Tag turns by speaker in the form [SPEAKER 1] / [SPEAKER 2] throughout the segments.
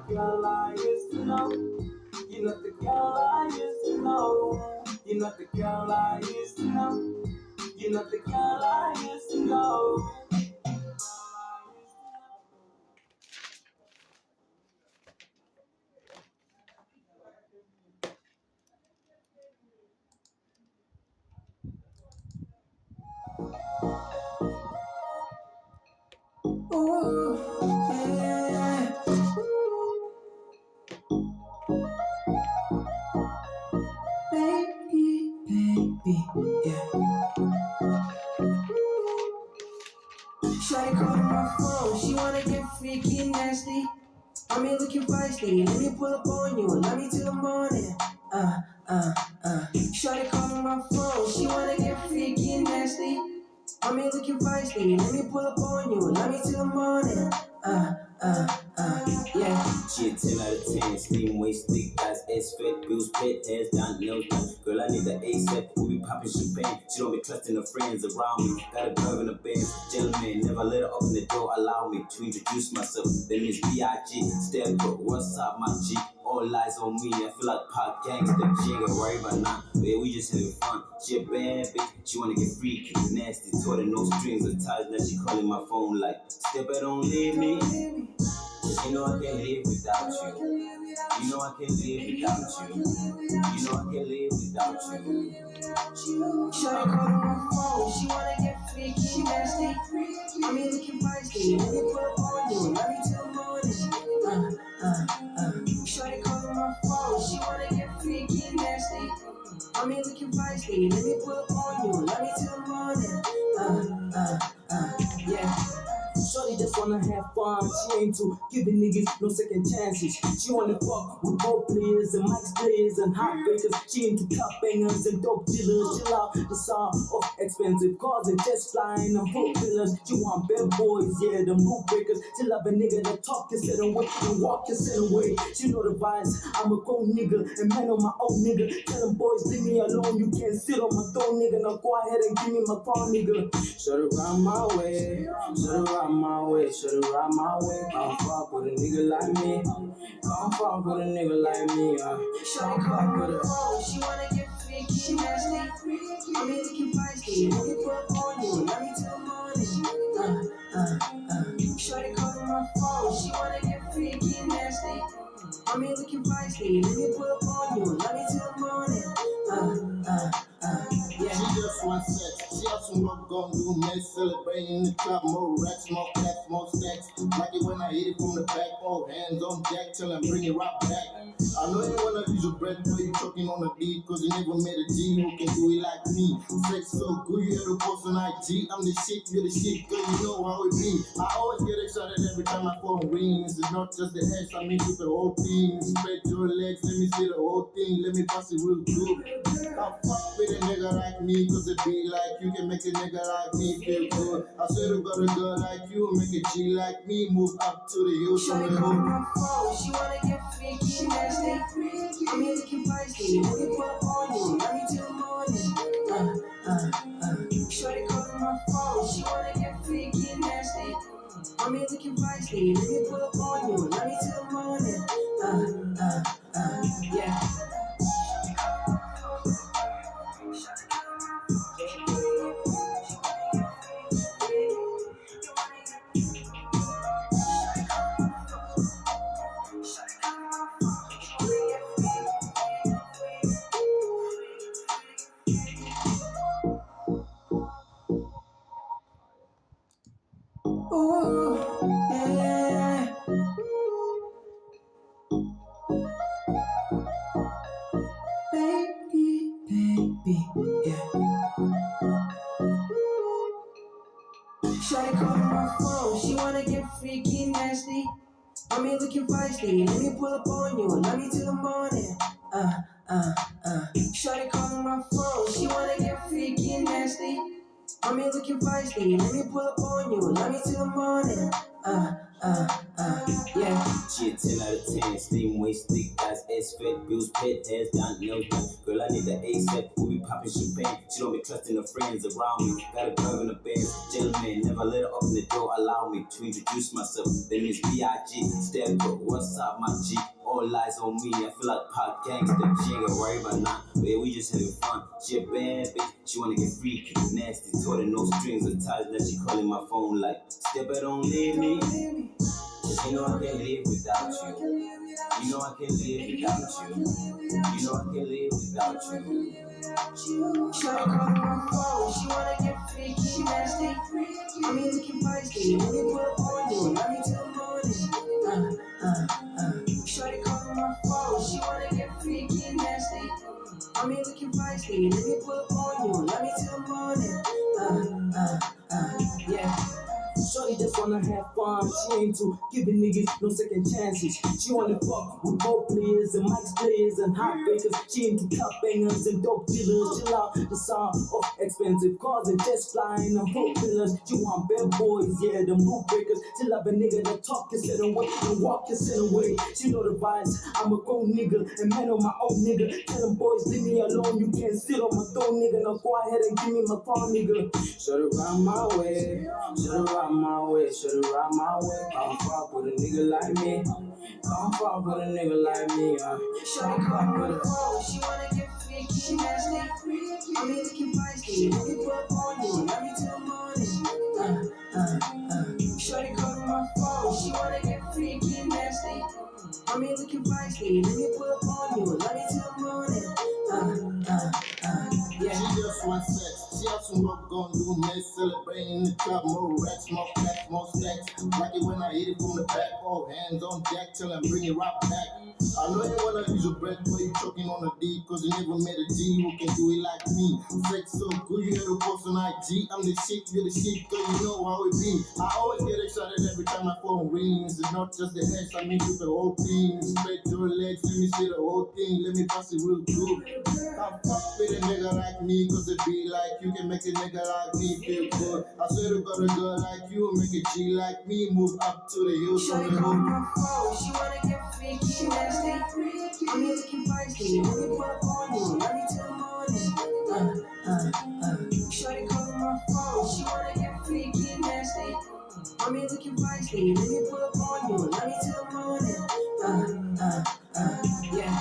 [SPEAKER 1] Girl I used to know. You're not the girl I used to know. You're not the girl I used to know. You're not the girl I used to know. Ooh, yeah. Baby, baby, yeah. Shawty calling my phone, she wanna get freaky and nasty. I'm here looking feisty, let me pull up on you, love me till the morning. Shawty calling my phone, she wanna get freaky and nasty. I'm here looking feisty, let me pull up on you, love me till the morning. Yeah. She a 10 out of 10, steam waist, thick eyes, ass fat, bills, pet, ass down, nails done. Girl, I need the ASAP, we be popping champagne. She don't be clutching her friends around me. Got a girl in the bed, gentleman, never let her open the door, allow me to introduce myself. Then Miss B.I.G. Step up, what's up, my G? All eyes on me, I feel like pop gangster. She ain't gonna worry about now, yeah, we just having fun. She a bad bitch, she wanna get freaky, nasty, taught her no strings attached. Now she calling my phone like, step it, don't leave me. You know I can't live without you. You know I can't live without you. You know I can't live without you. Shawty calling my phone, she wanna get freaky, she nasty. I'm here looking feisty, let me pull up on you, love me till the morning. Shawty calling my phone, she wanna get freaky and nasty. I'm here looking feisty, let me pull up on you, love me till the morning. Yeah. Shorty just wanna have fun, she ain't to giving niggas no second chances. She wanna fuck with dope players and mic players and heartbreakers. She into top bangers and dope dealers. Chill out the sound of expensive cars and just flying and foot pillars. She want bad boys, yeah, them rule breakers. She love a nigga that talk and sit away and walk and sit away. She know the vibes, I'm a cold nigga and man on my own nigga. Tell them boys, leave me alone, you can't sit on my throne, nigga. Now go ahead and give me my phone, nigga. Shut it round my way, shut it round my way, shut it round my way. Can't fuck with a nigga like me. Can't fuck with a nigga like me. Shawty fuck with her. She wanna get freaky, she nasty. I'm here looking feisty, let me pull up on you, love me till the morning. Shawty calling my phone, she wanna get freaky and nasty. I'm here looking feisty, let me pull up on you, love me till the morning. Yeah.
[SPEAKER 2] She just wants sex. She have some work gon' do next. Celebrating in the club, more racks, more cats, more stacks. Like it when I hit it from the back, all hands on deck till I bring it right back. I know you wanna use your breath, but you choking on the beat, cause you never met a G who can do it like me. Sex so good, you had to post on IG. I'm the shit, you're the shit, girl, you know how it be. I always get excited every time my phone rings. It's not just the ass, I mean with the whole thing. Spread your legs, let me see the whole thing. Let me bust it real good. I fuck with a nigga like me, cause it be like you can make a nigga like me feel good. I should've got a girl like you, make a G like me, move up to the hill from
[SPEAKER 1] Shawty
[SPEAKER 2] the
[SPEAKER 1] calling
[SPEAKER 2] hood.
[SPEAKER 1] my phone, she wanna get freaky, she nasty. I'm here looking feisty, let me pull up on you, love me till the morning. Shawty calling my phone, she wanna get freaky and nasty. I'm here looking feisty, let me pull up on you, love me till the morning. Yeah. Ooh, yeah. Baby, baby, yeah. Shawty calling my phone, she wanna get freaky and nasty. I'm here looking feisty, let me pull up on you, love me till the morning. Shawty calling my phone, she wanna get freaky and nasty. I'm here looking feisty, let me pull up on you, love me till the morning. Yeah. She a 10 out of 10, steam waist, thick eyes, ass fat, bills pit, hands down, nails done. Girl, I need the ASAP, we be popping champagne. She don't be trusting her friends around me. Got a curve in the bed, gentleman, never let her open the door. Allow me to introduce myself. Then Miss B.I.G. Step up, what's up, my G? All eyes on me, I feel like pop gangster. She ain't got worried about now, but yeah, we just having fun. She a bad bitch, she wanna get freaky, nasty, told her no strings attached. Now she calling my phone like, step it, don't leave me. Cause you know I can't live without you. You know I can't live without you. You know I can't live without you.
[SPEAKER 3] Shawty calling my phone, she wanna get freaky, nasty. I mean, looking feisty, let me pull up on you, love me till the morning. Shawty calling my phone, she wanna get freaky, nasty. I mean, looking feisty, let me pull up on you, love me till the morning. Yeah. Shorty just wanna have fun, she ain't to giving niggas no second chances. She wanna fuck with both players and mic players and heartbreakers. She into top bangers and dope dealers. Chill out the sound of expensive cars and jets flying and four pillars. She want bad boys, yeah, them rule breakers. She love a nigga that talk and sit away and walk and sit away. She know the vibes, I'm a grown nigga and man on my own nigga. Tell them boys, leave me alone, you can't sit on my throne, nigga. Now go ahead and give me my phone, nigga. Shut around my way, shut around my way, shut around my way. Come fuck with a nigga like me. Come fuck with a nigga like me. Shawty call with a phone, she wanna get freaky, she nasty. I mean, looking feisty, let me pull up on you, love me till the morning. Shawty call my phone, she wanna get freaky, nasty. I mean, looking feisty, let me pull up on you, love me till the morning. Yeah.
[SPEAKER 2] She just wants sex. She have some work gon' do next. Celebrating the club, more racks, more packs, more stacks. Like it when I hit it from the back, all hands on deck till I bring it right back. I know you wanna use your breath, but you choking on the D, cause you never met a G who can do it like me. Sex so good, you gotta post on IG. I'm the shit, you're the shit, cause you know how it be. I always get excited every time my phone rings. It's not just the heads, I mean with the whole thing. Spread your legs, let me see the whole thing. Let me pass it real good. I fuck with a nigga like me, cause it be like you can make a nigga like me feel good. I swear to God, a girl like you make a G like me move up to the hills from
[SPEAKER 3] Shawty
[SPEAKER 2] the
[SPEAKER 3] call
[SPEAKER 2] hood.
[SPEAKER 3] my phone, she wanna get freaky, she nasty. I mean, looking feisty, let me pull up on you, love me till the morning. Shawty call my phone, she wanna get freaky, nasty. I mean, looking feisty, let me pull up on you, love me till the morning. Yeah.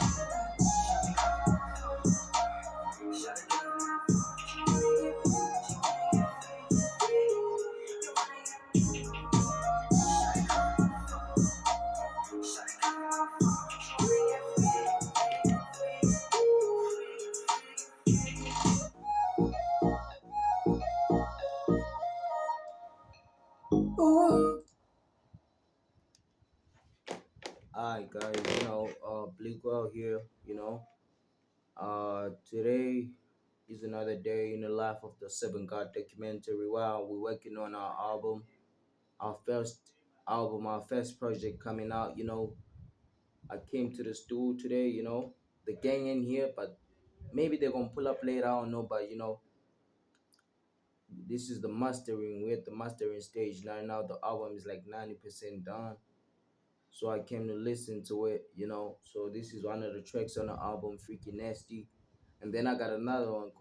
[SPEAKER 3] Alright guys, Bleakwell here, today is another day in the life of the Seven God documentary. Wow, we're working on our album, our first project coming out. I came to the studio today, the gang in here, but maybe they're gonna pull up later, I don't know, but this is the mastering. We're at the mastering stage now the album is like 90% done. So I came to listen to it. So this is one of the tracks on the album, Freaky Nasty. And then I got another one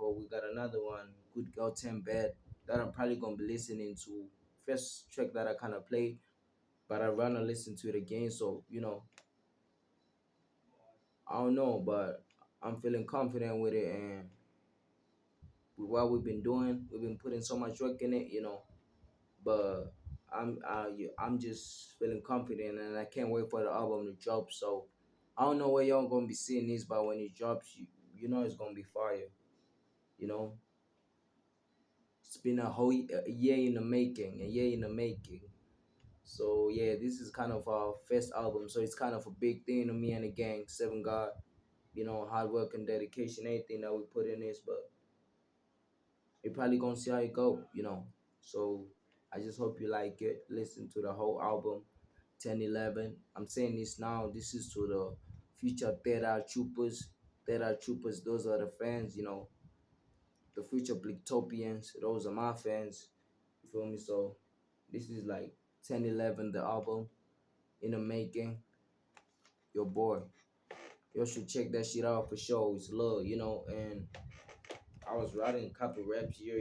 [SPEAKER 3] Good Girl 10 Bad, that I'm probably gonna be listening to. First track that I kinda played, but I wanna listen to it again. So, I don't know, but I'm feeling confident with it, and with what we've been doing, we've been putting so much work in it. But I'm just feeling confident, and I can't wait for the album to drop. So I don't know where y'all gonna be seeing this, but when it drops, you know it's gonna be fire. You know, it's been a year in the making, a year in the making. So yeah, this is kind of our first album, so it's kind of a big thing to me and the gang. Seven God, hard work and dedication, anything that we put in this, but we probably gonna see how it go. So I just hope you like it. Listen to the whole album, 10-11. I'm saying this now. This is to the future Theta Troopers. Theta Troopers, those are the fans, the future Blicktopians. Those are my fans. You feel me? So this is like 10-11, the album in the making. Your boy.
[SPEAKER 4] You should check that shit out for sure. It's love, and I was writing a couple raps here,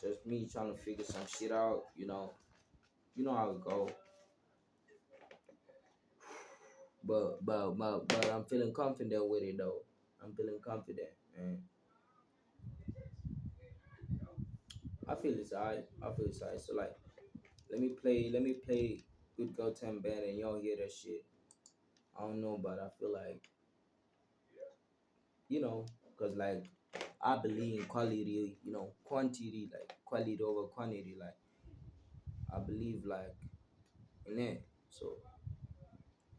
[SPEAKER 4] just me trying to figure some shit out, You know how it go. But I'm feeling confident with it though. I'm feeling confident, and I feel it's alright. I feel it's alright. So like, let me play Good Girl 10 Band, and y'all hear that shit. I don't know, but I feel like, cause like I believe in quality, quantity, like quality over quantity. Like I believe like in it. So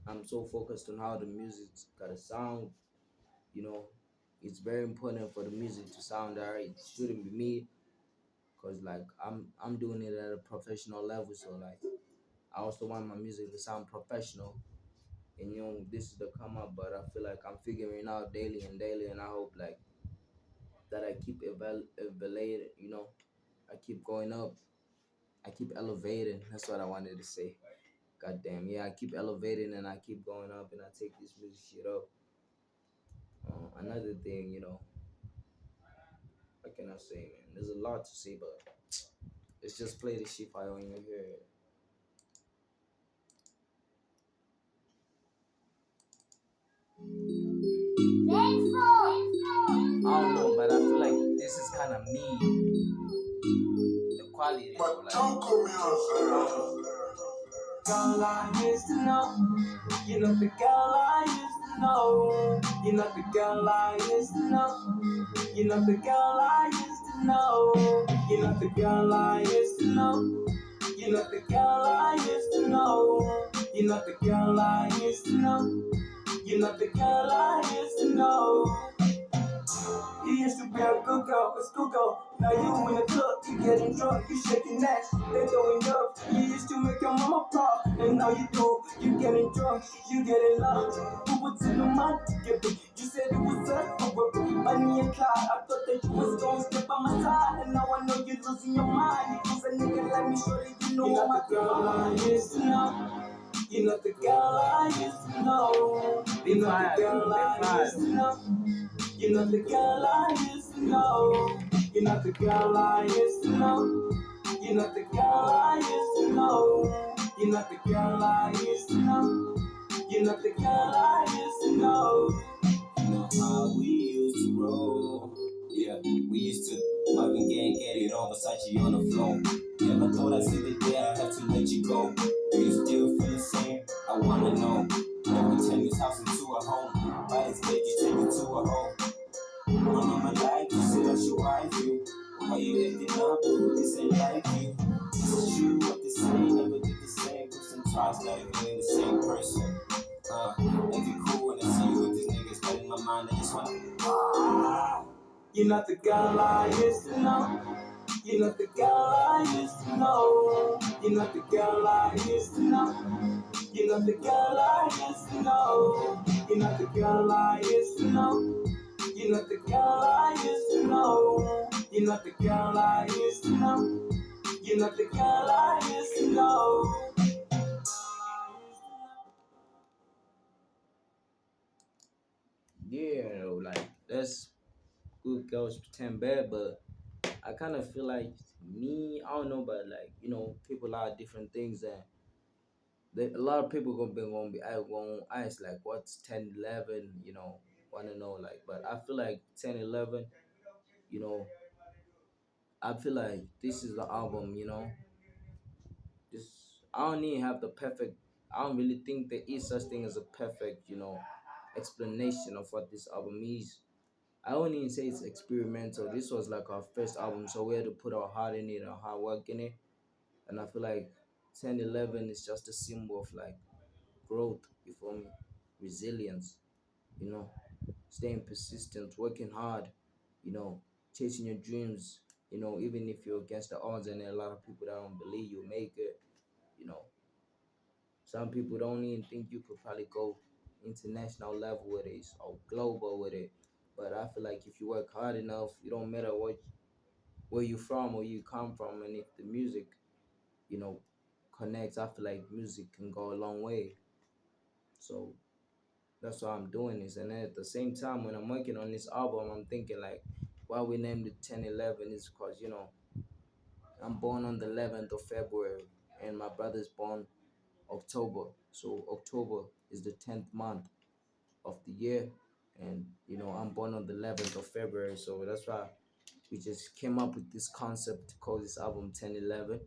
[SPEAKER 4] I'm so focused on how the music's gotta sound. You know, it's very important for the music to sound alright. It shouldn't be me, cause like I'm doing it at a professional level. So like I also want my music to sound professional. And this is the come up, but I feel like I'm figuring out daily and daily, and I hope like that I keep evaluating. I keep going up. I keep elevating. That's what I wanted to say. God damn, yeah, I keep elevating and I keep going up, and I take this music shit up. Another thing, what can I say, man? There's a lot to say, but let's just play this shit fire on your head. I don't know, but I feel like this is kind of me. The quality, but like, don't call me on girl I used to know. You're not the girl I used to know. You're not the girl I used to know. You're not the girl I used to know. You're not the girl I used to know. You're not the girl I used to know. You're not the girl I used to know. You're not the girl I used to know. You used to be a good girl, a school girl. Now you in the club, you getting drunk, you shaking ass, they throwing up. You used to make your mama proud, and now you do. You getting drunk, you getting loud. Who was in the money together? You said it was us, but we're Bonnie and Clyde. I thought that you was gonna step by my side, and now I know you're losing your mind. You lose a nigga like me, sure that you know you're not the girl I used to know. You're not the girl I used to know. You're not the girl I used to know. You're not the girl I used to know. You're not the girl I used to know. You're not the girl I used to know. You're not the girl I used to know. You're not the girl I used to know. You know how we used to roll. Yeah, we used to Marvin Gaye, get it on Versace on the floor. Never thought I'd see the day I had to let you go. Do you still feel the same? I wanna know. Don't turn this house into a home. By its gate, you take it to a home. I'm on my life, you said I should wife you. Why you acting up, dude? This ain't like you. This is you, what they say, never did the same. Person twice, not even in the same person. Make it cool when I see you with these niggas, but in my mind, I just wanna. You're not the girl I used to know. You're not the girl I used to know. You're not the girl I used to know. You're not the girl I used to know. You're not the girl I used to know. You're not the girl I used to know. You're not the girl I used to know. You're not the girl I used to know. Yeah, like that's Good Girls Pretend Bad, but I kind of feel like me, I don't know, but like, people are different things, and a lot of people gonna be I going ask like what's 10, 11, wanna know like, but I feel like 10, 11, you know, I feel like this is the album, this I don't even have the perfect. I don't really think there is such thing as a perfect, explanation of what this album is. I wouldn't even say it's experimental. This was like our first album, so we had to put our heart in it and hard work in it. And I feel like 10, 11 is just a symbol of like growth, you feel me? Resilience, you know, staying persistent, working hard, you know, chasing your dreams, even if you're against the odds and there are a lot of people that don't believe you'll make it, you know. Some people don't even think you could probably go international level with it or global with it. But I feel like if you work hard enough, it don't matter where you from or you come from, and if the music, you know, connects, I feel like music can go a long way. So That's why I'm doing this. And then at the same time, when I'm working on this album, I'm thinking like, why we named it 1011 is because, I'm born on the 11th of February and my brother's born October. So October is the 10th month of the year. And, I'm born on the 11th of February. So that's why we just came up with this concept to call this album 1011.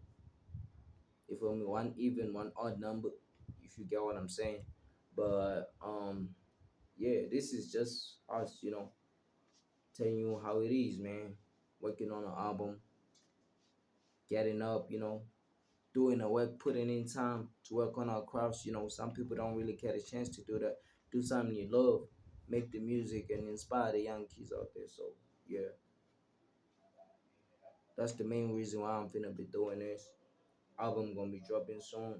[SPEAKER 4] If only one even, one odd number, if you get what I'm saying. But yeah, this is just us, telling you how it is, man. Working on an album, getting up, doing the work, putting in time to work on our crafts. Some people don't really get a chance to do that. Do something you love, make the music and inspire the young kids out there. So yeah, that's the main reason why I'm finna be doing this. Album gonna be dropping soon.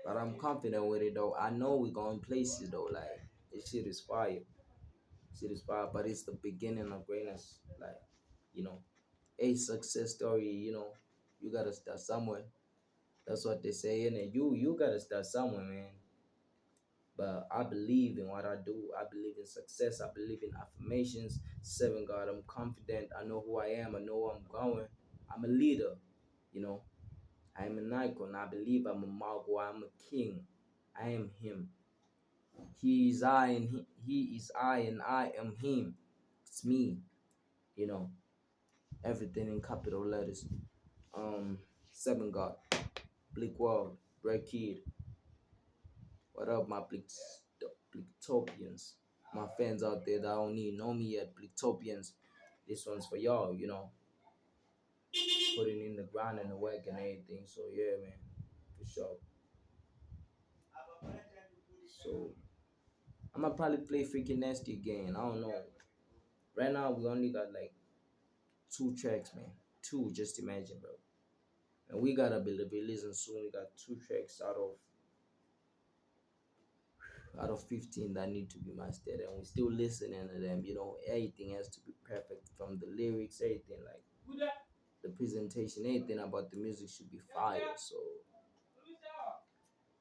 [SPEAKER 4] But I'm confident with it though. I know we're going places though. Like this shit is fire. Shit is fire, but it's the beginning of greatness. Like, you know, a success story, you gotta start somewhere. That's what they say, and you gotta start somewhere, man. But I believe in what I do. I believe in success. I believe in affirmations. Seven God, I'm confident. I know who I am. I know where I'm going. I'm a leader, you know. I am an icon. I believe I'm a Mago. I'm a king. I am him. He is I and he is I and I am him. It's me, you know. Everything in capital letters. Seven God, Bleak World, Break Kid. What up, my Bleaktopians? My fans out there that don't even know me yet, Bleaktopians. This one's for y'all, putting in the grind and the work and everything. So yeah, man, for sure. So I'm gonna probably play freaking nasty again. I don't know. Right now we only got like 2 tracks, man. Two, just imagine, bro. And we gotta be releasing soon. We got 2 tracks out of 15 that need to be mastered, and we're still listening to them. Everything has to be perfect, from the lyrics, everything, like the presentation, everything about the music should be fire. So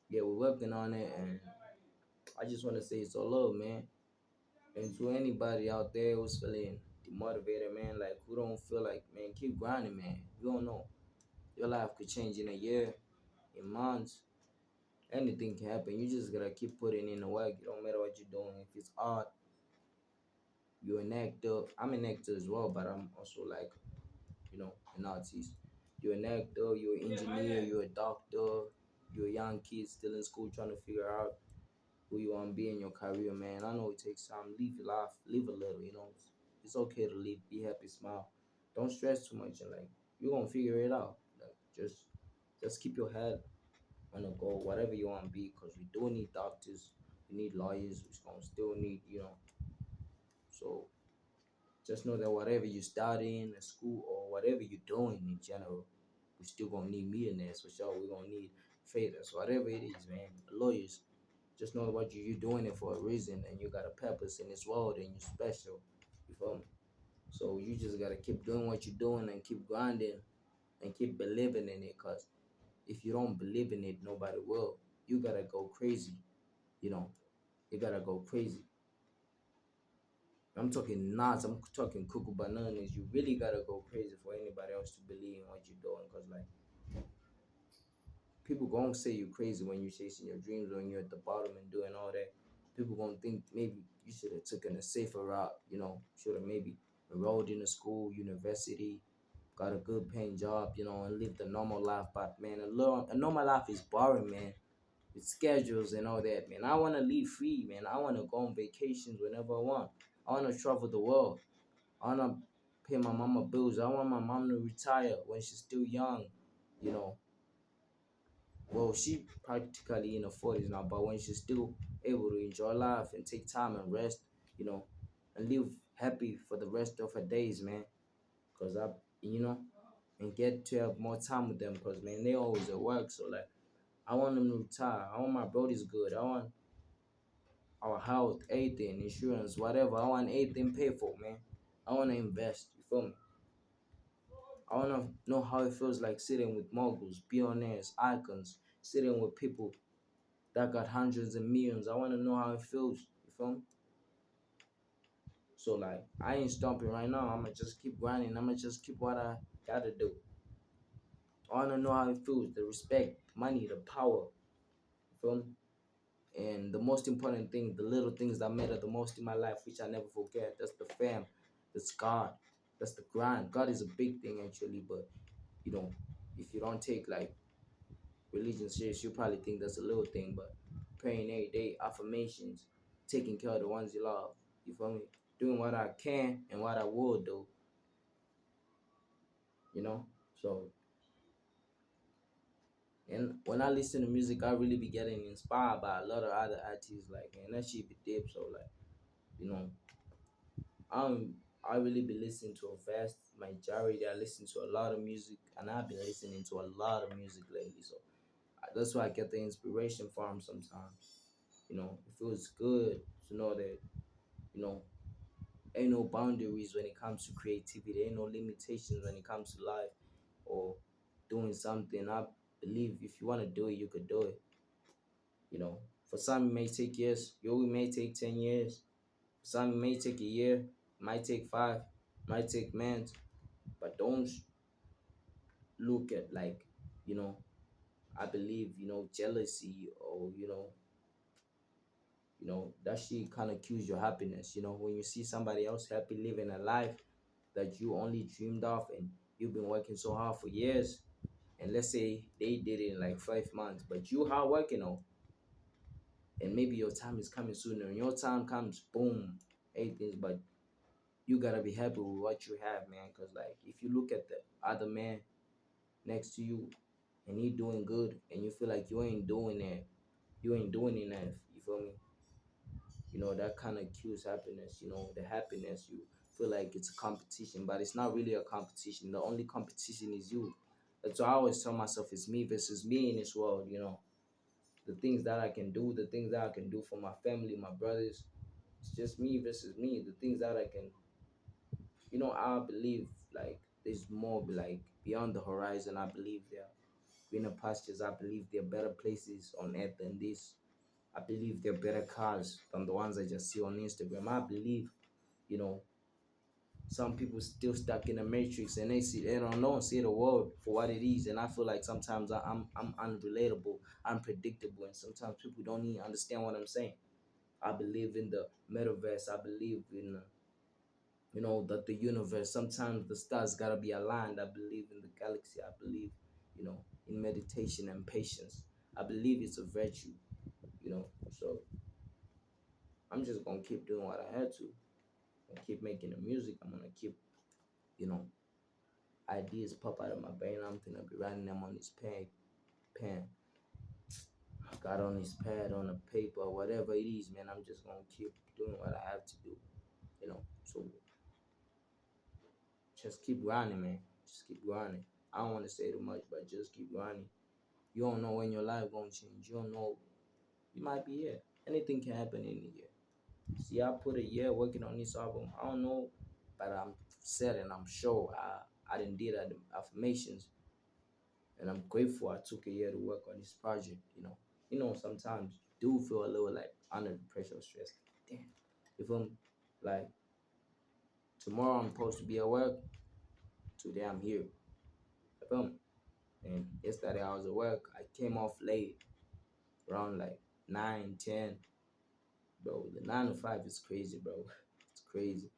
[SPEAKER 4] yeah, we're working on it, and I just want to say it's all love, man. And to anybody out there who's feeling demotivated, man, like who don't feel like, man, keep grinding, man. You don't know, your life could change in a year, in months. Anything can happen. You just gotta keep putting in the work. It don't matter what you're doing. If it's art, you're an actor. I'm an actor as well, but I'm also like, an artist. You're an actor, you're an engineer, you're a doctor, you're a young kid still in school trying to figure out who you want to be in your career, man. I know it takes time. Live your life, live a little. It's okay to live, be happy, smile. Don't stress too much, and like you're gonna figure it out. Like just keep your head on a goal, whatever you want to be, because we do need doctors, we need lawyers, we're gonna still need, so just know that whatever you studying in school or whatever you're doing in general, we still gonna need millionaires for sure. We're gonna need traders, whatever it is, man. Lawyers. Just know what you're doing it for a reason, and you got a purpose in this world, and you're special. You feel me? So you just gotta keep doing what you're doing and keep grinding and keep believing in it. Cause if you don't believe in it, nobody will. You gotta go crazy. You know, you gotta go crazy. I'm talking nuts. I'm talking cuckoo bananas. You really gotta go crazy for anybody else to believe in what you're doing. Cause like people gonna say you crazy when you're chasing your dreams, when you're at the bottom and doing all that. People gonna think maybe you should have taken a safer route. Should have maybe enrolled in a school, university, got a good paying job, and lived a normal life. But man, a normal life is boring, man. With schedules and all that, man. I wanna live free, man. I wanna go on vacations whenever I want. I wanna travel the world. I wanna pay my mama bills. I want my mom to retire when she's still young, you know. Well, she practically in her 40s now, but when she's still able to enjoy life and take time and rest, and live happy for the rest of her days, man. Cause and get to have more time with them, cause man, they always at work. So like, I want them to retire. I want my brothers good. I want our health, everything, insurance, whatever. I want everything paid for, man. I want to invest. You feel me? I want to know how it feels like sitting with moguls, billionaires, icons, sitting with people that got hundreds of millions. I want to know how it feels. You feel me? So like, I ain't stopping right now. I'ma just keep grinding. I'ma just keep what I gotta do. I wanna know how it feels. The respect, money, the power. You feel me? And the most important thing, the little things that matter the most in my life, which I never forget. That's the fam. That's God. That's the grind. God is a big thing actually, but you know, if you don't take like religion serious, you probably think that's a little thing. But praying every day, affirmations, taking care of the ones you love. You feel me? Doing what I can and what I will do. You know? So, and when I listen to music, I really be getting inspired by a lot of other artists. Like, man, that shit be deep. So, like, you know, I'm I really be listening to a vast majority. I listen to a lot of music, and I've been listening to a lot of music lately. So that's why I get the inspiration from sometimes. You know, it feels good to know that you know ain't no boundaries when it comes to creativity. Ain't no limitations when it comes to life or doing something. I believe if you want to do it, you could do it. You know, for some it may take years. It may take 10 years. For some it may take a year. It might take 5. Might take months. But don't look at like you know. I believe jealousy or that shit kind of kills your happiness. When you see somebody else happy living a life that you only dreamed of and you've been working so hard for years, and let's say they did it in like 5 months, but you hard working on, and maybe your time is coming sooner, and your time comes, boom, 8 things, but you gotta be happy with what you have, man. Cause like if you look at the other man next to you and he doing good, and you feel like you ain't doing enough. You feel me? That kind of kills happiness. The happiness you feel like it's a competition, but it's not really a competition. The only competition is you. That's why I always tell myself it's me versus me in this world. The things that I can do, the things that I can do for my family, my brothers. It's just me versus me. The things that I can, I believe like there's more like beyond the horizon. I believe there are greener pastures. I believe there are better places on earth than this. I believe there are better cars than the ones I just see on Instagram. I believe, you know, some people still stuck in a matrix and they don't know and see the world for what it is. And I feel like sometimes I'm unrelatable, unpredictable, and sometimes people don't even understand what I'm saying. I believe in the metaverse. I believe in that the universe. Sometimes the stars gotta be aligned. I believe in the galaxy. I believe, in meditation and patience. I believe it's a virtue. So I'm just gonna keep doing what I had to. And keep making the music. I'm gonna keep, you know, ideas pop out of my brain. I'm gonna be writing them on this pen. I got on this pad, on the paper, whatever it is, man. I'm just gonna keep doing what I have to do. So just keep grinding, man. Just keep grinding. I don't want to say too much, but just keep grinding. You don't know when your life gonna change. You don't know. You might be here. Anything can happen in a year. See, I put a year working on this album. I don't know, but I'm certain, I'm sure I didn't did affirmations, and I'm grateful I took a year to work on this project. Sometimes do feel a little like under the pressure of stress. Damn, if I'm like tomorrow I'm supposed to be at work, today I'm here. Boom. And yesterday I was at work. I came off late, around like 9, 10. Bro, the 9 to 5 is crazy, bro. It's crazy.